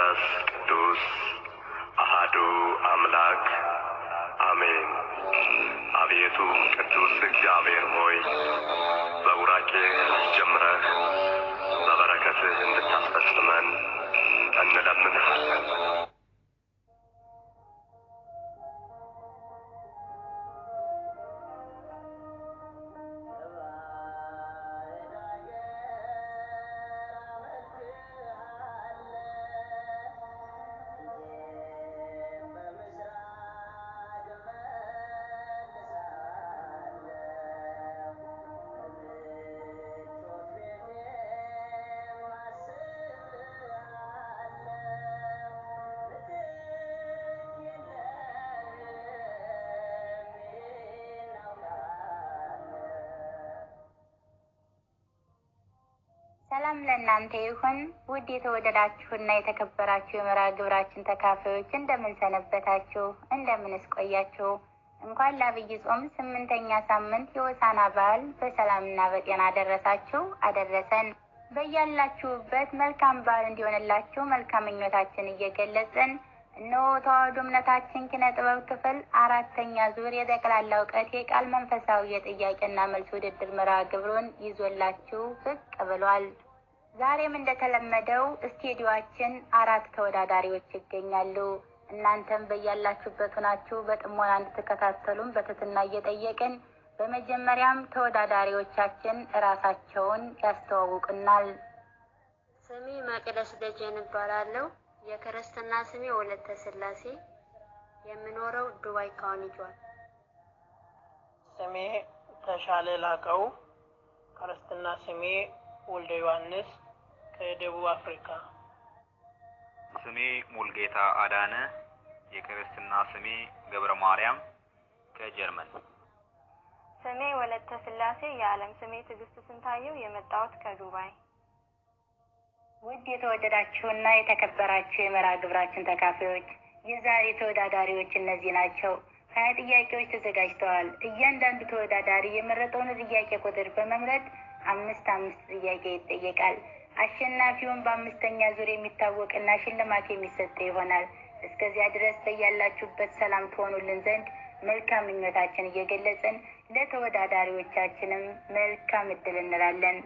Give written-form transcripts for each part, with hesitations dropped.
መንፈስ ቅዱስ አሐዱ አምላክ አሜን። አቤቱ ቅዱስ እግዚአብሔር ሆይ በቡራኬ ጀምረህ በበረከትህ እንድታስፈጽመን እንለምንሃለን። ሰላም ለእናንተ ይሁን። ውድ የተወደዳችሁና የተከበራችሁ የመርሃ ግብራችን ተካፋዮች እንደምን ሰነበታችሁ? እንደምንስ ቆያችሁ? እንኳን ለዐቢይ ጾም 8ኛ ሳምንት የሆሳዕና በዓል በሰላምና በጤና አደረሳችሁ አደረሰን። በያላችሁበት መልካም በዓል እንዲሆንላችሁ መልካም ምኞታችን እየገለጽን እነሆ ተዋሕዶ እምነታችን ኪነ ጥበብ ክፍል 4ኛ ዙር የጠቅላላ እውቀት የቃል መንፈሳዊ የጥያቄና መልስ ውድድር መርሃ ግብሩን ይዞላችሁ ብቅ ብሏል። ዛሬም እንደተለመደው ስቱዲዮአችን 4 ተወዳዳሪዎች ይገኛሉ። እናንተም በያላችሁበት ሆናችሁ በጥሞና እንድትከታተሉን በትህትና እየጠየቅን በመጀመሪያም ተወዳዳሪዎቻችን ራሳቸውን ያስተዋውቁናል። ስሜ መቅደስ ደጀን እባላለሁ። የክርስትና ስሜ ወለተ ስላሴ፣ የምኖረው ዱባይ ካውኒጇል። ስሜ ተሻለ ላቀው፣ ክርስትና ስሜ ወልደ ዮሐንስ ከደቡብ አፍሪካ። ስሜ ሙልጌታ አዳነ፣ የክርስትና ስሜ ገብረ ማርያም ከጀርመን። ስሜ ወለተ ስላሴ፣ የዓለም ስሜ ትዕግስት ስንታየው፣ የመጣሁት ከዱባይ። ውድ የተወደዳችሁና የተከበራችሁ የመርሃ ግብራችን ተካፋዮች የዛሬ ተወዳዳሪዎች እነዚህ ናቸው። 20 ጥያቄዎች ተዘጋጅተዋል። እያንዳንዱ ተወዳዳሪ የመረጠውን ጥያቄ ቁጥር በመምረጥ 5 ጥያቄ ይጠየቃል። አሸናፊውን በ5ኛ ዙር የሚታወቅና ሽልማት የሚሰጥ ይሆናል። እስከዚያ ድረስ በያላችሁበት ሰላም ትሆኑልን ዘንድ መልካም ምኞታችን እየገለጽን ለተወዳዳሪዎቻችንም መልካም እድል እንላለን።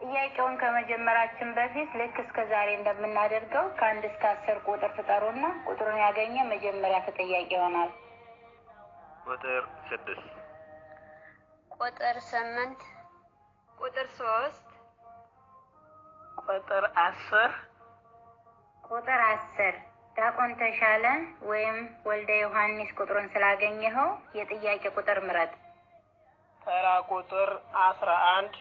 ጥያቄውን ከመጀመራችን በፊት ልክ እስከ ዛሬ እንደምናደርገው ከ1 እስከ 10 ቁጥር ትጠሩና ቁጥሩን ያገኘ መጀመሪያ ተጠያቂ ይሆናል። ቁጥር 6፣ ቁጥር 8፣ ቁጥር 3፣ ቁጥር 10፣ ቁጥር 10። ዲያቆን ተሻለ ወይም ወልደ ዮሐንስ ቁጥሩን ስላገኘኸው የጥያቄ ቁጥር ምረጥ። ተራ ቁጥር 11።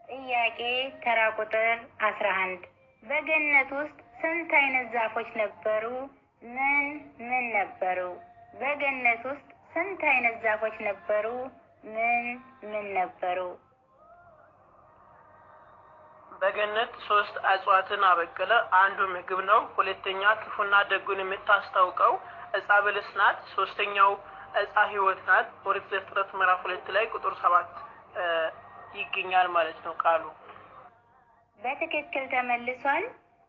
ጥያቄ ተራ ቁጥር 11 በገነት ውስጥ ስንት አይነት ዛፎች ነበሩ? ምን ምን ነበሩ? በገነት ውስጥ ስንት አይነት ዛፎች ነበሩ? ምን ምን ነበሩ? በገነት 3 እጽዋትን አበቀለ። አንዱ ምግብ ነው። ሁለተኛ ክፉና ደጉን የምታስታውቀው ዕፀ በለስ ናት። ሶስተኛው ዕፀ ሕይወት ናት። ኦሪት ዘፍጥረት ምዕራፍ 2 ላይ ቁጥር 7 ይገኛል ማለት ነው ቃሉ። በትክክል ተመልሷል።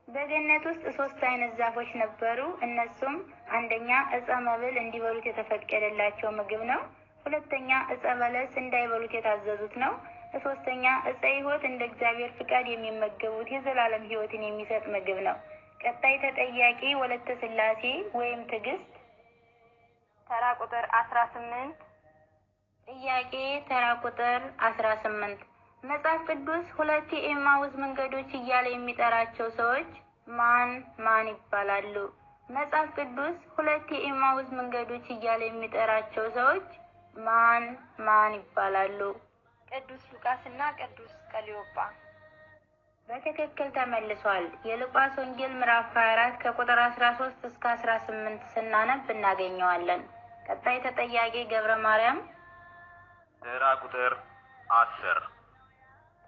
በገነት ውስጥ 3 አይነት ዛፎች ነበሩ። እነሱም አንደኛ ዕፀ መብል እንዲበሉት የተፈቀደላቸው ምግብ ነው። ሁለተኛ ዕፀ በለስ እንዳይበሉት የታዘዙት ነው። ሶስተኛ ዕፀ ሕይወት እንደ እግዚአብሔር ፍቃድ የሚመገቡት የዘላለም ሕይወትን የሚሰጥ ምግብ ነው። ቀጣይ ተጠያቂ ወለተ ስላሴ ወይም ትዕግስት። ተራ ቁጥር 18። ጥያቄ ተራ ቁጥር 18 መጽሐፍ ቅዱስ 2 የኤማሁስ መንገዶች እያለ የሚጠራቸው ሰዎች ማን ማን ይባላሉ? መጽሐፍ ቅዱስ 2 የኤማሁስ መንገዶች እያለ የሚጠራቸው ሰዎች ማን ማን ይባላሉ? ቅዱስ ሉቃስና ቅዱስ ቀሊዮጳ። በትክክል ተመልሷል። የሉቃስ ወንጌል ምዕራፍ 24 ከቁጥር 13 እስከ 18 ስናነብ እናገኘዋለን። ቀጣይ ተጠያቂ ገብረ ማርያም። ተራ ቁጥር 10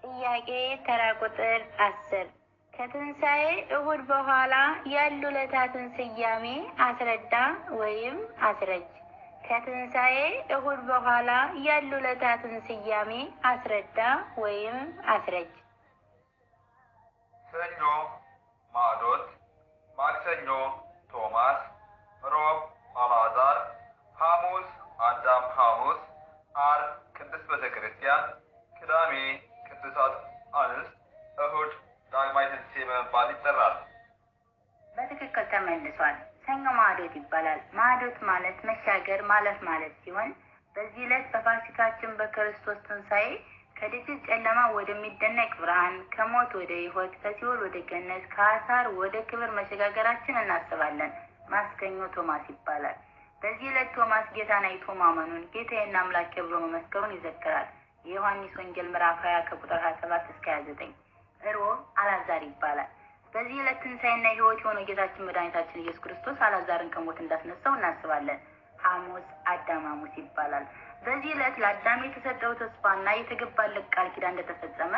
ጥያቄ ተራ ቁጥር 10 ከትንሣኤ እሁድ በኋላ ያሉ ዕለታትን ስያሜ አስረዳ ወይም አስረጅ። ከትንሣኤ እሁድ በኋላ ያሉ ዕለታትን ስያሜ አስረዳ ወይም አስረጅ። ሰኞ ማዕዶት፣ ማክሰኞ ቶማስ፣ ሮብ አልዓዛር፣ ሐሙስ አዳም ሐሙስ፣ ዓርብ ቅድስት ቤተ ክርስቲያን፣ ቅዳሜ ቅዱሳት አንስት፣ እሁድ ዳግማይ ትንሣኤ በመባል ይጠራል። በትክክል ተመልሷል። ሰኞ ማዕዶት ይባላል። ማዕዶት ማለት መሻገር ማለፍ ማለት ሲሆን በዚህ ዕለት በፋሲካችን በክርስቶስ ትንሣኤ ከድቅድቅ ጨለማ ወደሚደነቅ ብርሃን፣ ከሞት ወደ ሕይወት፣ ከሲኦል ወደ ገነት፣ ከአሳር ወደ ክብር መሸጋገራችን እናስባለን። ማስከኞ ቶማስ ይባላል። በዚህ ዕለት ቶማስ ጌታን አይቶ ማመኑን፣ ጌታዬና አምላኬ ብሎ መመስከሩን ይዘክራል። የዮሐንስ ወንጌል ምዕራፍ 20 ከቁጥር 27 እስከ 29። ሮብ አልዓዛር ይባላል። በዚህ ዕለት ትንሣኤና ሕይወት የሆነው ጌታችን መድኃኒታችን ኢየሱስ ክርስቶስ አልዓዛርን ከሞት እንዳስነሳው እናስባለን። ሐሙስ አዳም ሐሙስ ይባላል። በዚህ ዕለት ለአዳም የተሰጠው ተስፋና የተገባለት ቃል ኪዳን እንደተፈጸመ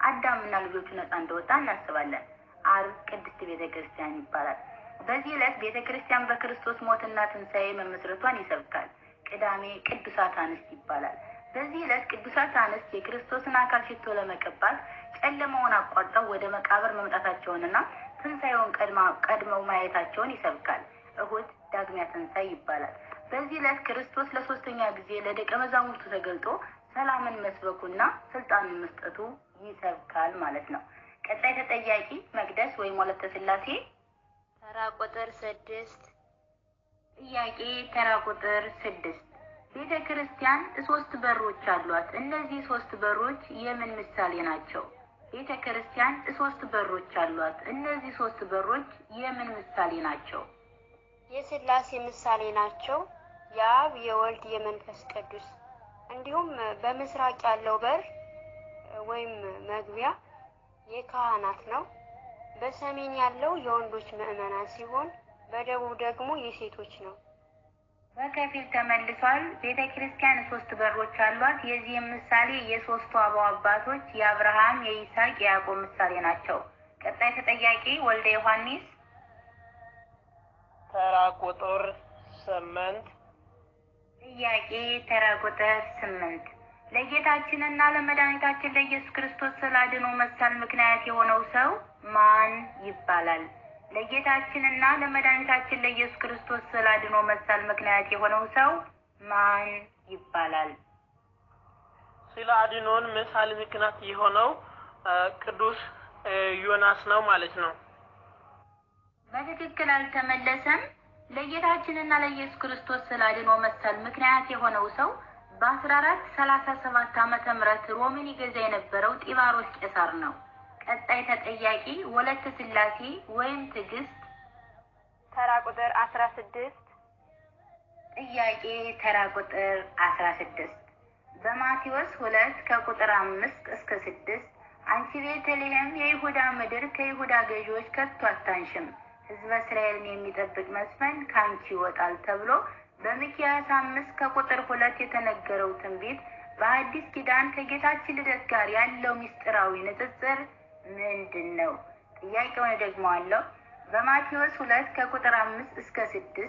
አዳምና ልጆቹ ነፃ እንደወጣ እናስባለን። ዓርብ ቅድስት ቤተ ክርስቲያን ይባላል። በዚህ ዕለት ቤተ ክርስቲያን በክርስቶስ ሞትና ትንሣኤ መመስረቷን ይሰብካል። ቅዳሜ ቅዱሳት አንስት ይባላል። በዚህ ዕለት ቅዱሳት አንስት የክርስቶስን አካል ሽቶ ለመቀባት ጨለማውን አቋርጠው ወደ መቃብር መምጣታቸውንና ትንሣኤውን ቀድመው ማየታቸውን ይሰብካል። እሁድ ዳግሚያ ትንሣኤ ይባላል። በዚህ ዕለት ክርስቶስ ለሶስተኛ ጊዜ ለደቀ መዛሙርቱ ተገልጦ ሰላምን መስበኩና ስልጣንን መስጠቱ ይሰብካል ማለት ነው። ቀጣይ ተጠያቂ መቅደስ ወይም ወለተ ሥላሴ። ተራ ቁጥር 6 ጥያቄ ተራ ቁጥር 6 ቤተ ክርስቲያን 3 በሮች አሏት። እነዚህ 3 በሮች የምን ምሳሌ ናቸው? ቤተ ክርስቲያን 3 በሮች አሏት። እነዚህ 3 በሮች የምን ምሳሌ ናቸው? የሥላሴ ምሳሌ ናቸው። የአብ የወልድ የመንፈስ ቅዱስ። እንዲሁም በምስራቅ ያለው በር ወይም መግቢያ የካህናት ነው። በሰሜን ያለው የወንዶች ምዕመናን ሲሆን በደቡብ ደግሞ የሴቶች ነው። በከፊል ተመልሷል። ቤተ ክርስቲያን 3 በሮች አሏት። የዚህም ምሳሌ የሶስቱ አበው አባቶች የአብርሃም፣ የይስሐቅ፣ የያዕቆብ ምሳሌ ናቸው። ቀጣይ ተጠያቂ ወልደ ዮሐንስ። ተራ ቁጥር 8 ጥያቄ ተራ ቁጥር 8 ለጌታችንና ለመድኃኒታችን ለኢየሱስ ክርስቶስ ስላድኖ መሳል ምክንያት የሆነው ሰው ማን ይባላል? ለጌታችንና ለመድኃኒታችን ለኢየሱስ ክርስቶስ ስላድኖ መሳል ምክንያት የሆነው ሰው ማን ይባላል? ስለ አድኖን መሳል ምክንያት የሆነው ቅዱስ ዮናስ ነው ማለት ነው። በትክክል አልተመለሰም። ለጌታችንና ለኢየሱስ ክርስቶስ ስላድኖ መሳል ምክንያት የሆነው ሰው በ1437 ዓመተ ምህረት ሮምን ይገዛ የነበረው ጢባሮስ ቄሳር ነው። ቀጣይ ተጠያቂ ወለተ ሥላሴ ወይም ትዕግስት። ተራ ቁጥር 16 ጥያቄ ተራ ቁጥር 16 በማቴዎስ 2 ከቁጥር 5 እስከ 6 አንቺ ቤተልሔም የይሁዳ ምድር ከይሁዳ ገዢዎች ከቶ አታንሽም፣ ሕዝበ እስራኤልን የሚጠብቅ መስፍን ከአንቺ ይወጣል ተብሎ በሚክያስ 5 ከቁጥር 2 የተነገረው ትንቢት በአዲስ ኪዳን ከጌታችን ልደት ጋር ያለው ምስጢራዊ ንጽጽር ምንድን ነው? ጥያቄውን ደግመዋለሁ። በማቴዎስ 2 ከቁጥር 5 እስከ 6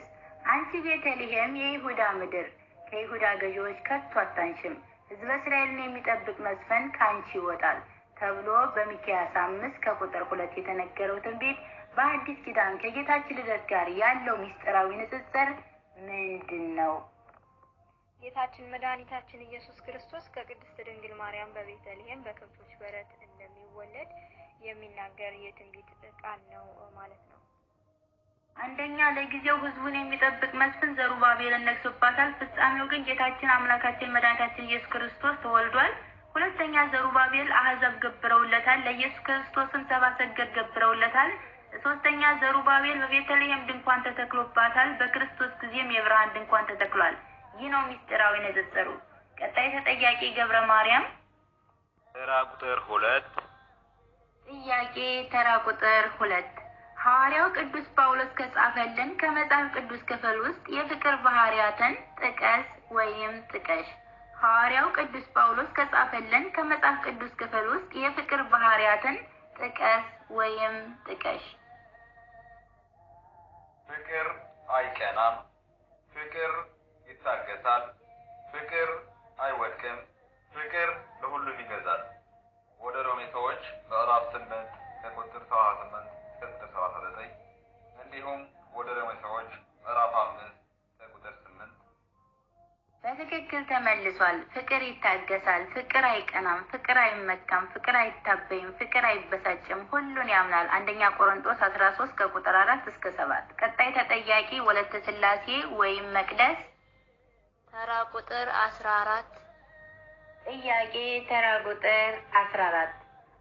አንቺ ቤተልሔም የይሁዳ ምድር ከይሁዳ ገዢዎች ከቶ አታንሽም፣ ሕዝበ እስራኤልን የሚጠብቅ መስፍን ከአንቺ ይወጣል ተብሎ በሚክያስ 5 ከቁጥር 2 የተነገረው ትንቢት በአዲስ ኪዳን ከጌታችን ልደት ጋር ያለው ምስጢራዊ ንጽጽር ምንድን ነው? ጌታችን መድኃኒታችን ኢየሱስ ክርስቶስ ከቅድስት ድንግል ማርያም በቤተልሔም በከብቶች በረት እንደሚወለድ የሚናገር የትንቢት ቃል ነው ማለት ነው። አንደኛ ለጊዜው ሕዝቡን የሚጠብቅ መስፍን ዘሩባቤልን ነግሶባታል። ፍጻሜው ግን ጌታችን አምላካችን መድኃኒታችን ኢየሱስ ክርስቶስ ተወልዷል። ሁለተኛ ዘሩባቤል አሕዛብ ገብረውለታል፣ ለኢየሱስ ክርስቶስም ሰብአ ሰገል ገብረውለታል። ሶስተኛ ዘሩባቤል በቤተልሔም ድንኳን ተተክሎባታል። በክርስቶስ ጊዜም የብርሃን ድንኳን ተተክሏል። ይህ ነው ምስጢራዊ ንጽጽሩ። ቀጣይ ተጠያቂ ገብረ ማርያም። ተራ ቁጥር 2 ጥያቄ ተራ ቁጥር 2 ሐዋርያው ቅዱስ ጳውሎስ ከጻፈልን ከመጽሐፍ ቅዱስ ክፍል ውስጥ የፍቅር ባህሪያትን ጥቀስ ወይም ጥቀሽ። ሐዋርያው ቅዱስ ጳውሎስ ከጻፈልን ከመጽሐፍ ቅዱስ ክፍል ውስጥ የፍቅር ባህሪያትን ጥቀስ ወይም ጥቀሽ። ፍቅር አይቀናም፣ ፍቅር ይታገሳል፣ ፍቅር አይወድቅም፣ ፍቅር ለሁሉም ይገዛል። ወደ ሮሜ ሰዎች ምዕራፍ 8 ከቁጥር 78 እስከ 79 እንዲሁም ወደ ሮሜ ሰዎች ምዕራፍ 5 ከቁጥር 8 በትክክል ተመልሷል። ፍቅር ይታገሳል፣ ፍቅር አይቀናም፣ ፍቅር አይመካም፣ ፍቅር አይታበይም፣ ፍቅር አይበሳጭም፣ ሁሉን ያምናል። አንደኛ ቆሮንቶስ 13 ከቁጥር 4 እስከ 7። ቀጣይ ተጠያቂ ወለተ ስላሴ ወይም መቅደስ። ተራ ቁጥር 14 ጥያቄ ተራ ቁጥር 14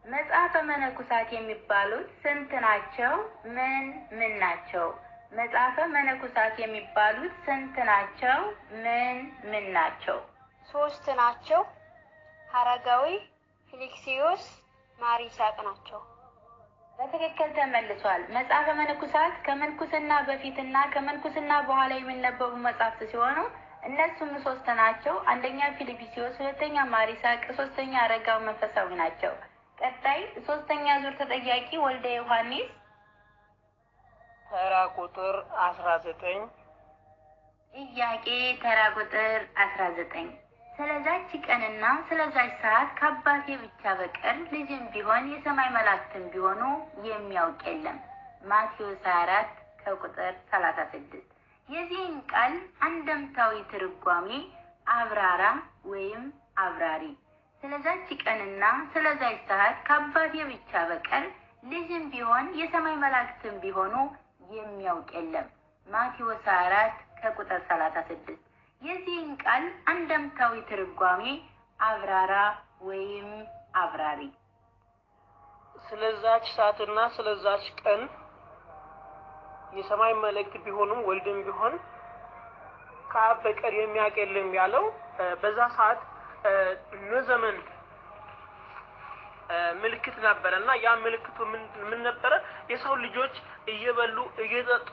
መጽሐፈ መነኮሳት የሚባሉት ስንት ናቸው? ምን ምን ናቸው? መጽሐፈ መነኮሳት የሚባሉት ስንት ናቸው? ምን ምን ናቸው? 3 ናቸው። ሐረጋዊ፣ ፊልክስዩስ፣ ማር ይስሐቅ ናቸው። በትክክል ተመልሷል። መጽሐፈ መነኮሳት ከምንኩስና በፊትና ከምንኩስና በኋላ የሚነበቡ መጽሐፍት ሲሆኑ እነሱም 3 ናቸው። አንደኛ ፊልክስዩስ፣ ሁለተኛ ማር ይስሐቅ፣ ሶስተኛ ሐረጋዊ መንፈሳዊ ናቸው። ቀጣይ 3ኛ ዙር ተጠያቂ ወልደ ዮሐንስ። ተራ ቁጥር 19 ጥያቄ ተራ ቁጥር 19 ስለዛች ቀንና ስለዛች ሰዓት ከአባቴ ብቻ በቀር ልጅም ቢሆን የሰማይ መላእክትም ቢሆኑ የሚያውቅ የለም። ማቴዎስ 24 ከቁጥር 36። የዚህን ቃል አንደምታዊ ትርጓሜ አብራራ ወይም አብራሪ። ስለዛች ቀንና ስለዛች ሰዓት ከአባቴ ብቻ በቀር ልጅም ቢሆን የሰማይ መላእክትም ቢሆኑ የሚያውቅ የለም። ማቴዎስ 24 ከቁጥር 36። የዚህን ቃል አንደምታዊ ትርጓሜ አብራራ ወይም አብራሪ። ስለዛች ሰዓትና ስለዛች ቀን የሰማይ መላእክት ቢሆኑም ወልድም ቢሆን ከአብ በቀር የሚያውቅ የለም ያለው በዛ ሰዓት ዘመን ምልክት ነበረና ያ ምልክቱ ምን ነበረ? የሰው ልጆች እየበሉ እየጠጡ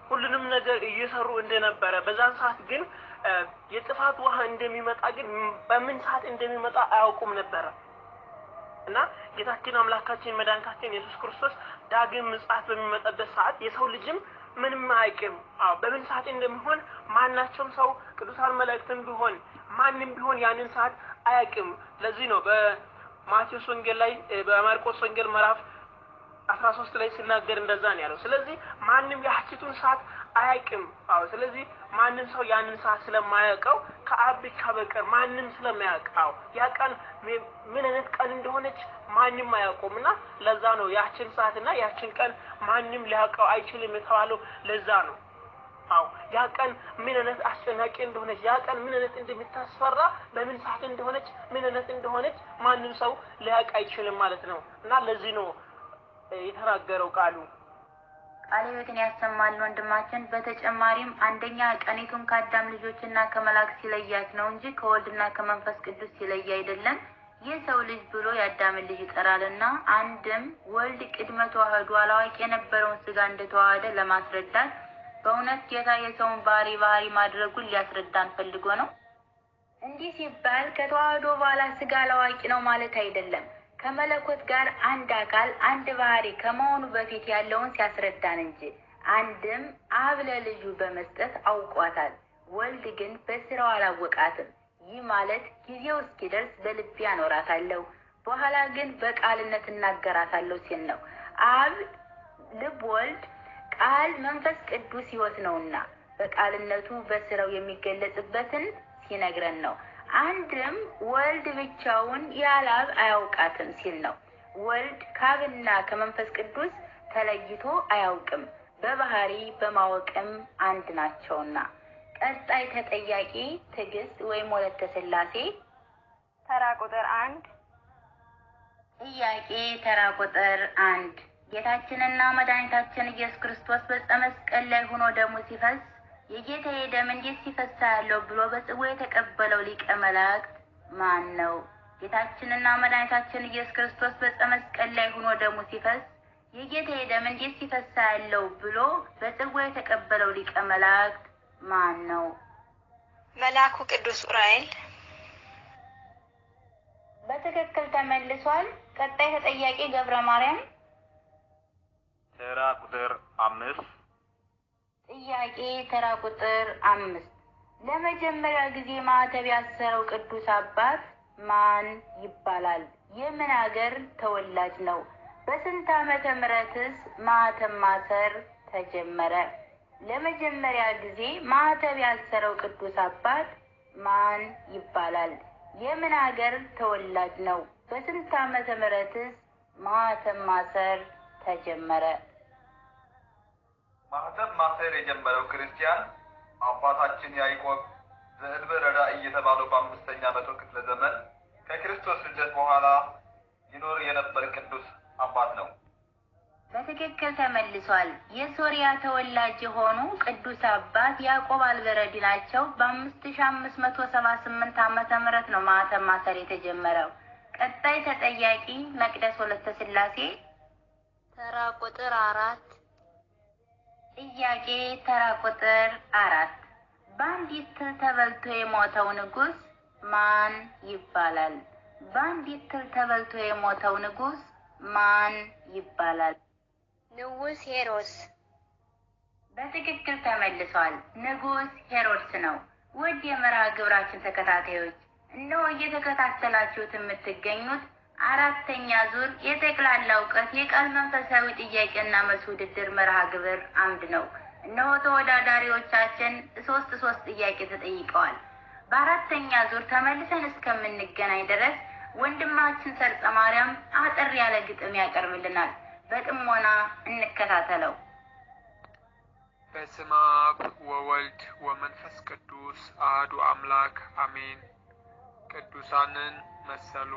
ሁሉንም ነገር እየሰሩ እንደነበረ በዛን ሰዓት ግን የጥፋት ውሃ እንደሚመጣ ግን በምን ሰዓት እንደሚመጣ አያውቁም ነበረ እና ጌታችን አምላካችን መድኃኒታችን ኢየሱስ ክርስቶስ ዳግም ምጽአት በሚመጣበት ሰዓት የሰው ልጅም ምንም አያውቅም። በምን ሰዓት እንደሚሆን ማናቸውም ሰው ቅዱሳን መላእክትም ቢሆን ማንንም ቢሆን ያንን ሰዓት አያውቅም። ለዚህ ነው በማቴዎስ ወንጌል ላይ በማርቆስ ወንጌል ምዕራፍ 13 ላይ ሲናገር እንደዛ ነው ያለው። ስለዚህ ማንንም ያቺቱን ሰዓት አያውቅም። ስለዚህ ማንንም ሰው ያንን ሰዓት ስለማያውቀው ከአብ ብቻ በቀር ማንንም ስለማያውቀው ያ ቀን ምን አይነት ቀን እንደሆነች ማንንም አያውቁምና ለዛ ነው ያችን ሰዓትና ያችን ቀን ማንንም ሊያውቀው አይችልም የተባለው ለዛ ነው። ያ ቀን ምን አይነት አስጨናቂ እንደሆነች ያ ቀን ምን አይነት እንደምታስፈራ በምን ሰዓት እንደሆነች ምን አይነት እንደሆነች ማንንም ሰው ሊያውቅ አይችልም ማለት ነው እና ለዚህ ነው የተናገረው ቃሉ። ቃለ ሕይወትን ያሰማል ወንድማችን። በተጨማሪም አንደኛ ቀኒቱን ከአዳም ልጆችና ከመላእክት ሲለያት ነው እንጂ ከወልድና ከመንፈስ ቅዱስ ሲለይ አይደለም። የሰው ልጅ ብሎ የአዳምን ልጅ ይጠራልና አንድም ወልድ ቅድመ ተዋህዶ አላዋቂ የነበረውን ስጋ እንደተዋሃደ ለማስረዳት በእውነት ጌታ የሰውን ባህሪ ማድረጉን ሊያስረዳን ፈልጎ ነው። እንዲህ ሲባል ከተዋህዶ በኋላ ስጋ አላዋቂ ነው ማለት አይደለም። ከመለኮት ጋር አንድ አካል አንድ ባህሪ ከመሆኑ በፊት ያለውን ሲያስረዳን እንጂ አንድም አብ ለልጁ በመስጠት አውቋታል፣ ወልድ ግን በስራው አላወቃትም። ይህ ማለት ጊዜው እስኪደርስ በልቤ አኖራታለሁ፣ በኋላ ግን በቃልነት እናገራታለሁ ሲል ነው። አብ ልብ፣ ወልድ ቃል፣ መንፈስ ቅዱስ ሕይወት ነውና በቃልነቱ በስራው የሚገለጽበትን ሲነግረን ነው። አንድም ወልድ ብቻውን ያለ አብ አያውቃትም ሲል ነው። ወልድ ከአብና ከመንፈስ ቅዱስ ተለይቶ አያውቅም፣ በባህሪ በማወቅም አንድ ናቸውና። ቀጣይ ተጠያቂ ትዕግስት ወይም ወለተ ስላሴ። ተራ ቁጥር 1 ጥያቄ ተራ ቁጥር 1 ጌታችንና መድኃኒታችን ኢየሱስ ክርስቶስ በዕፀ መስቀል ላይ ሆኖ ደሙ ሲፈስ የጌታዬ ደም እንዴት ሲፈሳ ያለው ብሎ በጽዋ የተቀበለው ሊቀ መላእክት ማን ነው? ጌታችንና መድኃኒታችን ኢየሱስ ክርስቶስ በዕፀ መስቀል ላይ ሆኖ ደሙ ሲፈስ የጌታዬ ደም እንዴት ሲፈሳ ያለው ብሎ በጽዋ የተቀበለው ሊቀ መላእክት ማን ነው? መልአኩ ቅዱስ ዑራኤል። በትክክል ተመልሷል። ቀጣይ ተጠያቂ ገብረ ማርያም። ተራ ቁጥር 5 ጥያቄ ተራ ቁጥር 5 ለመጀመሪያ ጊዜ ማዕተብ ያሰረው ቅዱስ አባት ማን ይባላል? የምን ሀገር ተወላጅ ነው? በስንት ዓመተ ምህረትስ ማዕተብ ማሰር ተጀመረ? ለመጀመሪያ ጊዜ ማዕተብ ያሰረው ቅዱስ አባት ማን ይባላል? የምን ሀገር ተወላጅ ነው? በስንት ዓመተ ምህረትስ ማዕተብ ማሰር ተጀመረ? ማህተብ ማሰር የጀመረው ክርስቲያን አባታችን ያዕቆብ ዘእልበረዳ እየተባለው በ5ኛ መቶ ክፍለ ዘመን ከክርስቶስ ልደት በኋላ ይኖር የነበር ቅዱስ አባት ነው። በትክክል ተመልሷል። የሶሪያ ተወላጅ የሆኑ ቅዱስ አባት ያዕቆብ አልበረዲ ናቸው። በ5578 ዓመተ ምህረት ነው ማዕተብ ማሰር የተጀመረው። ቀጣይ ተጠያቂ መቅደስ ወለተ ስላሴ። ተራ ቁጥር 4 ጥያቄ ተራ ቁጥር 4 በአንዲት ትል ተበልቶ የሞተው ንጉስ ማን ይባላል? በአንዲት ትል ተበልቶ የሞተው ንጉስ ማን ይባላል? ንጉስ ሄሮድስ። በትክክል ተመልሷል። ንጉስ ሄሮድስ ነው። ውድ የመርሃ ግብራችን ተከታታዮች እነሆ እየተከታተላችሁት የምትገኙት 4ኛ ዙር የጠቅላላ እውቀት የቃል መንፈሳዊ ጥያቄና መልስ ውድድር መርሃ ግብር አምድ ነው። እነሆ ተወዳዳሪዎቻችን 3 ጥያቄ ተጠይቀዋል። በ4ኛ ዙር ተመልሰን እስከምንገናኝ ድረስ ወንድማችን ሰርጸ ማርያም አጠር ያለ ግጥም ያቀርብልናል። በጥሞና እንከታተለው። በስመ አብ ወወልድ ወመንፈስ ቅዱስ አሐዱ አምላክ አሜን። ቅዱሳንን መሰሉ።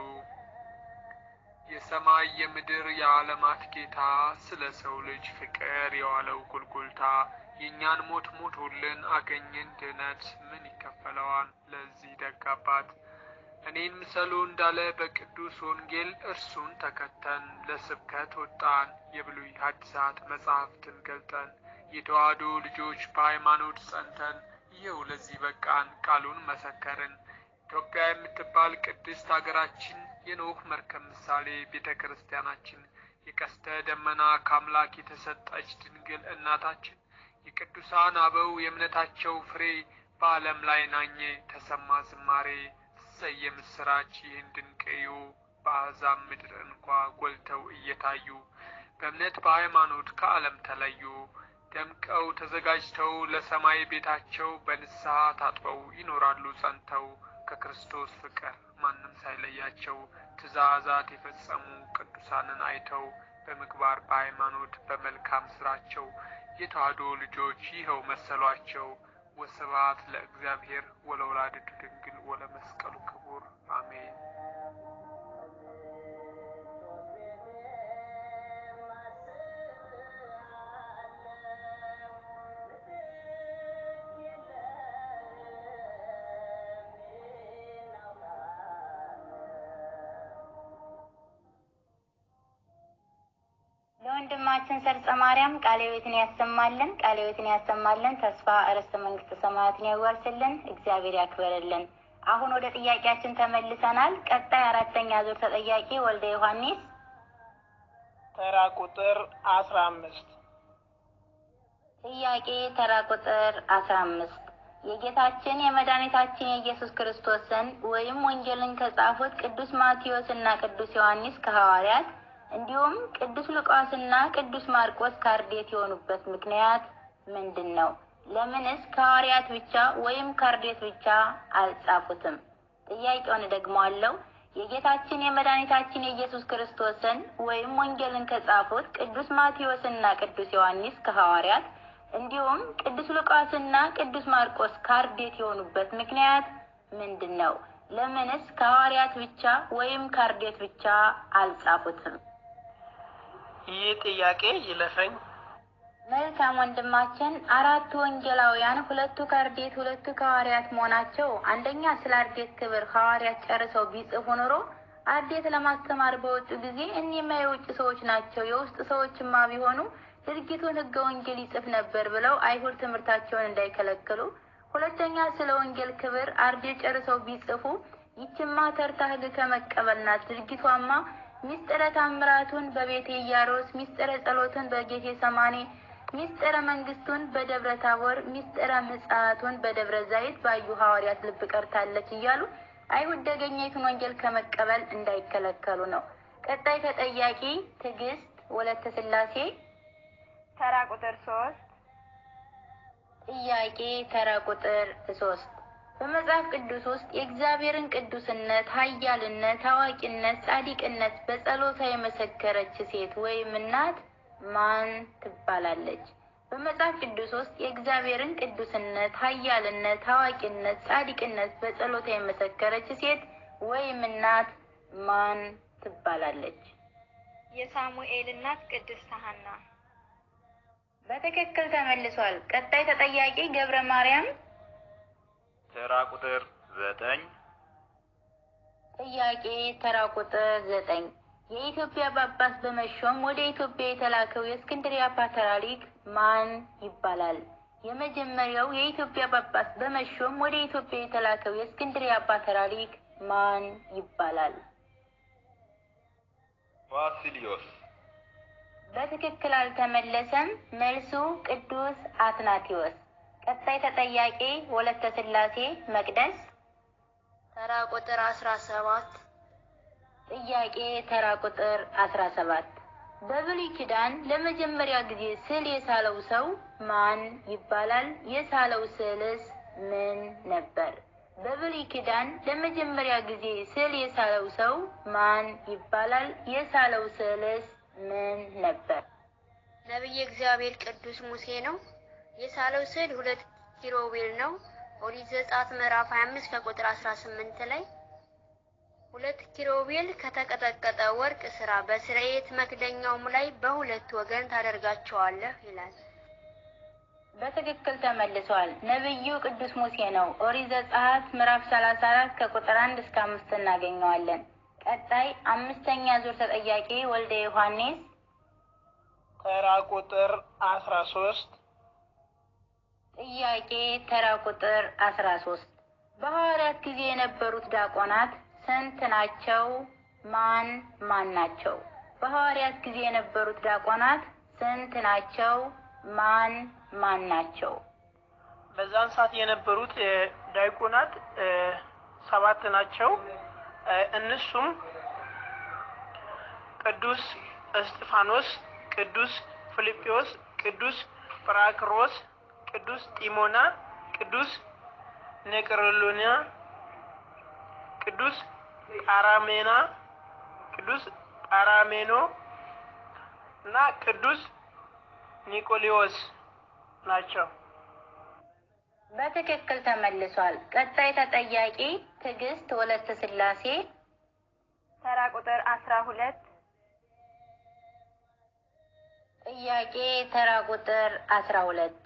የሰማይ የምድር የዓለማት ጌታ ስለ ሰው ልጅ ፍቅር የዋለው ጎልጎልታ የእኛን ሞት ሞቶልን አገኘን ድነት ምን ይከፈለዋል ለዚህ ደግ አባት። እኔን ምሰሉ እንዳለ በቅዱስ ወንጌል እርሱን ተከተን ለስብከት ወጣን። የብሉይ ሐዲሳት መጻሕፍትን ገልጠን የተዋሕዶ ልጆች በሃይማኖት ጸንተን ይኸው ለዚህ በቃን ቃሉን መሰከርን። ኢትዮጵያ የምትባል ቅድስት ሀገራችን የኖህ መርከብ ምሳሌ ቤተ ክርስቲያናችን የቀስተ ደመና ከአምላክ የተሰጠች ድንግል እናታችን የቅዱሳን አበው የእምነታቸው ፍሬ በዓለም ላይ ናኘ ተሰማ ዝማሬ። እሰየ ምስራች ይህን ድንቅ እዩ በአሕዛብ ምድር እንኳ ጎልተው እየታዩ በእምነት በሃይማኖት ከዓለም ተለዩ። ደምቀው ተዘጋጅተው ለሰማይ ቤታቸው በንስሐ ታጥበው ይኖራሉ ጸንተው ከክርስቶስ ፍቅር ማንም ሳይለያቸው ትእዛዛት የፈጸሙ ቅዱሳንን አይተው በምግባር በሃይማኖት በመልካም ስራቸው የተዋሕዶ ልጆች ይኸው መሰሏቸው። ወስብሐት ለእግዚአብሔር ወለወላዲቱ ድንግል ወለመስቀሉ ክቡር አሜን። ወንድማችን ሰርጸ ማርያም ቃለ ሕይወትን ያሰማልን፣ ቃለ ሕይወትን ያሰማልን። ተስፋ ርስተ መንግስተ ሰማያትን ያዋርስልን፣ እግዚአብሔር ያክብርልን። አሁን ወደ ጥያቄያችን ተመልሰናል። ቀጣይ 4ኛ ዙር ተጠያቂ ወልደ ዮሐንስ። ተራ ቁጥር 15 ጥያቄ ተራ ቁጥር 15 የጌታችን የመድኃኒታችን የኢየሱስ ክርስቶስን ወይም ወንጌልን ከጻፉት ቅዱስ ማቴዎስ እና ቅዱስ ዮሐንስ ከሐዋርያት እንዲሁም ቅዱስ ሉቃስና ቅዱስ ማርቆስ ካርዴት የሆኑበት ምክንያት ምንድን ነው? ለምንስ ከሐዋርያት ብቻ ወይም ካርዴት ብቻ አልጻፉትም? ጥያቄውን ደግመዋለሁ። የጌታችን የመድኃኒታችን የኢየሱስ ክርስቶስን ወይም ወንጌልን ከጻፉት ቅዱስ ማቴዎስና ቅዱስ ዮሐንስ ከሐዋርያት እንዲሁም ቅዱስ ሉቃስና ቅዱስ ማርቆስ ካርዴት የሆኑበት ምክንያት ምንድን ነው? ለምንስ ከሐዋርያት ብቻ ወይም ካርዴት ብቻ አልጻፉትም? ይህ ጥያቄ ይለፈኝ። መልካም ወንድማችን፣ አራቱ ወንጌላውያን ሁለቱ ከአርድእት ሁለቱ ከሐዋርያት መሆናቸው አንደኛ ስለ አርድእት ክብር ሐዋርያት ጨርሰው ቢጽፉ ኖሮ አርድእት ለማስተማር በወጡ ጊዜ እኒህማ የውጭ ሰዎች ናቸው፣ የውስጥ ሰዎችማ ቢሆኑ ድርጊቱን ሕገ ወንጌል ይጽፍ ነበር ብለው አይሁድ ትምህርታቸውን እንዳይከለክሉ፣ ሁለተኛ ስለ ወንጌል ክብር አርድእት ጨርሰው ቢጽፉ ይችማ ተርታ ሕግ ከመቀበል ናት፣ ድርጊቷማ ሚስጥረ ታምራቱን በቤተ ኢያሮስ፣ ሚስጥረ ጸሎቱን በጌቴ ሰማኔ፣ ሚስጥረ መንግስቱን በደብረ ታቦር፣ ሚስጥረ ምጽአቱን በደብረ ዘይት ባዩ ሐዋርያት ልብ ቀርታለች እያሉ አይሁድ ደገኛይቱን ወንጌል ከመቀበል እንዳይከለከሉ ነው። ቀጣይ ተጠያቂ ትዕግስት ወለተ ስላሴ። ተራ ቁጥር 3 ጥያቄ ተራ ቁጥር 3 በመጽሐፍ ቅዱስ ውስጥ የእግዚአብሔርን ቅዱስነት፣ ኃያልነት፣ አዋቂነት፣ ጻድቅነት በጸሎታ የመሰከረች ሴት ወይም እናት ማን ትባላለች? በመጽሐፍ ቅዱስ ውስጥ የእግዚአብሔርን ቅዱስነት፣ ኃያልነት፣ አዋቂነት፣ ጻድቅነት በጸሎታ የመሰከረች ሴት ወይም እናት ማን ትባላለች? የሳሙኤል እናት ቅድስት ሐና። በትክክል ተመልሷል። ቀጣይ ተጠያቂ ገብረ ማርያም። ተራ ቁጥር 9 ጥያቄ ተራ ቁጥር 9 የኢትዮጵያ ጳጳስ በመሾም ወደ ኢትዮጵያ የተላከው የእስክንድርያ ፓትርያርክ ማን ይባላል? የመጀመሪያው የኢትዮጵያ ጳጳስ በመሾም ወደ ኢትዮጵያ የተላከው የእስክንድርያ ፓትርያርክ ማን ይባላል? ባሲሊዮስ። በትክክል አልተመለሰም። መልሱ ቅዱስ አትናቴዎስ። ቀጣይ ተጠያቂ ወለተ ስላሴ መቅደስ። ተራ ቁጥር 17 ጥያቄ ተራ ቁጥር 17 በብሉይ ኪዳን ለመጀመሪያ ጊዜ ስዕል የሳለው ሰው ማን ይባላል? የሳለው ስዕልስ ምን ነበር? በብሉይ ኪዳን ለመጀመሪያ ጊዜ ስዕል የሳለው ሰው ማን ይባላል? የሳለው ስዕልስ ምን ነበር? ነቢየ እግዚአብሔር ቅዱስ ሙሴ ነው። የሳለው ስዕል 2 ኪሩቤል ነው። ኦሪት ዘጸአት ምዕራፍ 25 ከቁጥር 18 ላይ 2 ኪሩቤል ከተቀጠቀጠ ወርቅ ስራ በስርየት መክደኛውም ላይ በሁለት ወገን ታደርጋቸዋለህ ይላል። በትክክል ተመልሷል። ነብዩ ቅዱስ ሙሴ ነው። ኦሪት ዘጸአት ምዕራፍ 34 ከቁጥር 1 እስከ 5 እናገኘዋለን። ቀጣይ አምስተኛ ዙር ተጠያቂ ወልደ ዮሐንስ። ተራ ቁጥር 13 ጥያቄ ተራ ቁጥር 13 በሐዋርያት ጊዜ የነበሩት ዲያቆናት ስንት ናቸው? ማን ማን ናቸው? በሐዋርያት ጊዜ የነበሩት ዲያቆናት ስንት ናቸው? ማን ማን ናቸው? በዛን ሰዓት የነበሩት ዲያቆናት 7 ናቸው። እነሱም ቅዱስ እስጢፋኖስ፣ ቅዱስ ፊልጶስ፣ ቅዱስ ጵራክሮስ፣ ቅዱስ ጢሞና፣ ቅዱስ ኔቅሮሎና፣ ቅዱስ ጳራሜና፣ ቅዱስ ጳራሜኖ እና ቅዱስ ኒቆሊዮስ ናቸው። በትክክል ተመልሷል። ቀጣይ ተጠያቂ ትዕግስት ወለተ ስላሴ። ተራ ቁጥር 12 ጥያቄ ተራ ቁጥር 12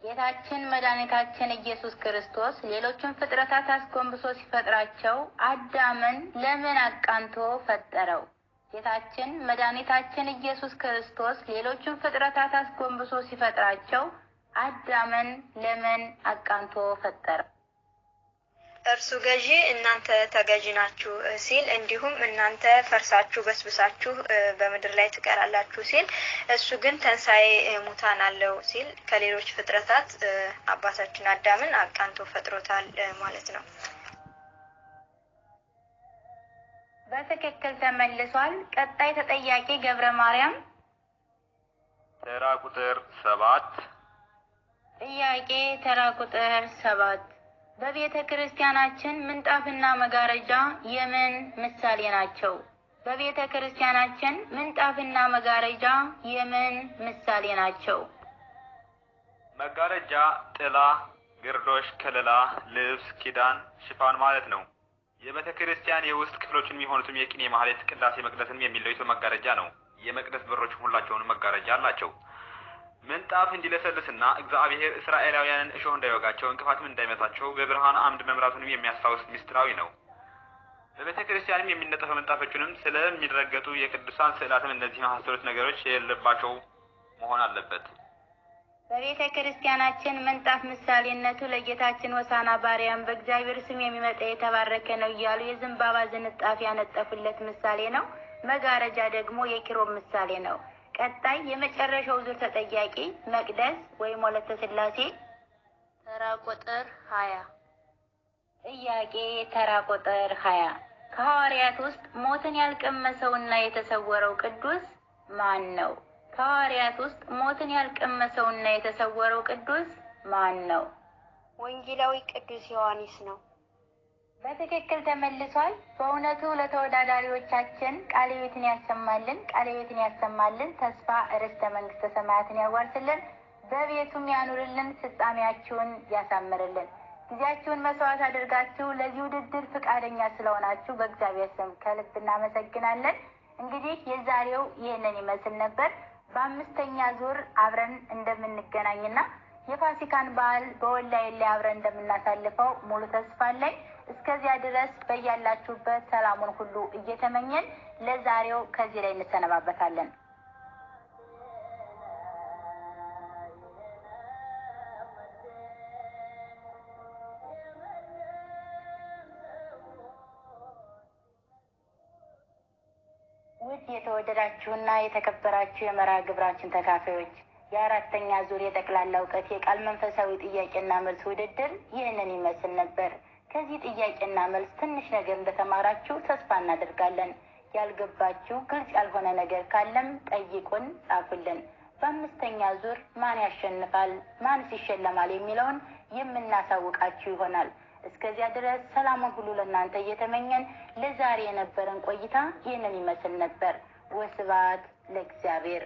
ጌታችን መድኃኒታችን ኢየሱስ ክርስቶስ ሌሎችን ፍጥረታት አስጎንብሶ ሲፈጥራቸው አዳምን ለምን አቃንቶ ፈጠረው? ጌታችን መድኃኒታችን ኢየሱስ ክርስቶስ ሌሎችን ፍጥረታት አስጎንብሶ ሲፈጥራቸው አዳምን ለምን አቃንቶ ፈጠረው? እርሱ ገዢ እናንተ ተገዢ ናችሁ ሲል፣ እንዲሁም እናንተ ፈርሳችሁ በስብሳችሁ በምድር ላይ ትቀራላችሁ ሲል፣ እሱ ግን ትንሣኤ ሙታን አለው ሲል ከሌሎች ፍጥረታት አባታችን አዳምን አቃንቶ ፈጥሮታል ማለት ነው። በትክክል ተመልሷል። ቀጣይ ተጠያቂ ገብረ ማርያም። ተራ ቁጥር 7 ጥያቄ ተራ ቁጥር 7 በቤተ ክርስቲያናችን ምንጣፍና መጋረጃ የምን ምሳሌ ናቸው? በቤተ ክርስቲያናችን ምንጣፍና መጋረጃ የምን ምሳሌ ናቸው? መጋረጃ ጥላ፣ ግርዶሽ፣ ከለላ፣ ልብስ፣ ኪዳን፣ ሽፋን ማለት ነው። የቤተ ክርስቲያን የውስጥ ክፍሎችን የሚሆኑትም የቅኔ ማህሌት፣ ቅዳሴ መቅደስንም የሚለዩት መጋረጃ ነው። የመቅደስ በሮች ሁላቸውንም መጋረጃ አላቸው። ምንጣፍ እንዲለሰልስና እግዚአብሔር እስራኤላውያንን እሾህ እንዳይወጋቸው እንቅፋትም እንዳይመታቸው በብርሃን አምድ መምራቱንም የሚያስታውስ ምስጢራዊ ነው። በቤተ ክርስቲያንም የሚነጠፉ ምንጣፎችንም ስለሚረገጡ የቅዱሳን ስዕላትም እነዚህ መሳሰሉት ነገሮች የሌለባቸው መሆን አለበት። በቤተ ክርስቲያናችን ምንጣፍ ምሳሌነቱ ለጌታችን ሆሳዕና በአርያም በእግዚአብሔር ስም የሚመጣ የተባረከ ነው እያሉ የዘንባባ ዝንጣፊ ያነጠፉለት ምሳሌ ነው። መጋረጃ ደግሞ የኪሩብ ምሳሌ ነው። ቀጣይ የመጨረሻው ዙር ተጠያቂ መቅደስ ወይም ወለተ ሥላሴ ተራ ቁጥር 20። ጥያቄ ተራ ቁጥር 20 ከሐዋርያት ውስጥ ሞትን ያልቀመሰውና የተሰወረው ቅዱስ ማን ነው? ከሐዋርያት ውስጥ ሞትን ያልቀመሰውና የተሰወረው ቅዱስ ማን ነው? ወንጌላዊ ቅዱስ ዮሐንስ ነው። በትክክል ተመልሷል። በእውነቱ ለተወዳዳሪዎቻችን ቃለ ሕይወትን ያሰማልን፣ ቃለ ሕይወትን ያሰማልን፣ ተስፋ ርስተ መንግስተ ሰማያትን ያዋርስልን፣ በቤቱም ያኑርልን፣ ፍጻሜያችሁን ያሳምርልን። ጊዜያችሁን መስዋዕት አድርጋችሁ ለዚህ ውድድር ፈቃደኛ ስለሆናችሁ በእግዚአብሔር ስም ከልብ እናመሰግናለን። እንግዲህ የዛሬው ይህንን ይመስል ነበር። በአምስተኛ ዙር አብረን እንደምንገናኝና የፋሲካን በዓል በኦንላይን ላይ አብረን እንደምናሳልፈው ሙሉ ተስፋ አለኝ። እስከዚያ ድረስ በያላችሁበት ሰላሙን ሁሉ እየተመኘን ለዛሬው ከዚህ ላይ እንሰነባበታለን። ውድ የተወደዳችሁና የተከበራችሁ የመርሃ ግብራችን ተካፋዮች የአራተኛ ዙር የጠቅላላ እውቀት የቃል መንፈሳዊ ጥያቄና መልስ ውድድር ይህንን ይመስል ነበር። ከዚህ ጥያቄና መልስ ትንሽ ነገር እንደተማራችሁ ተስፋ እናደርጋለን። ያልገባችሁ ግልጽ ያልሆነ ነገር ካለም ጠይቁን፣ ጻፉልን። በአምስተኛ ዙር ማን ያሸንፋል፣ ማንስ ይሸለማል የሚለውን የምናሳውቃችሁ ይሆናል። እስከዚያ ድረስ ሰላሙን ሁሉ ለእናንተ እየተመኘን ለዛሬ የነበረን ቆይታ ይህንን ይመስል ነበር። ወስብሐት ለእግዚአብሔር።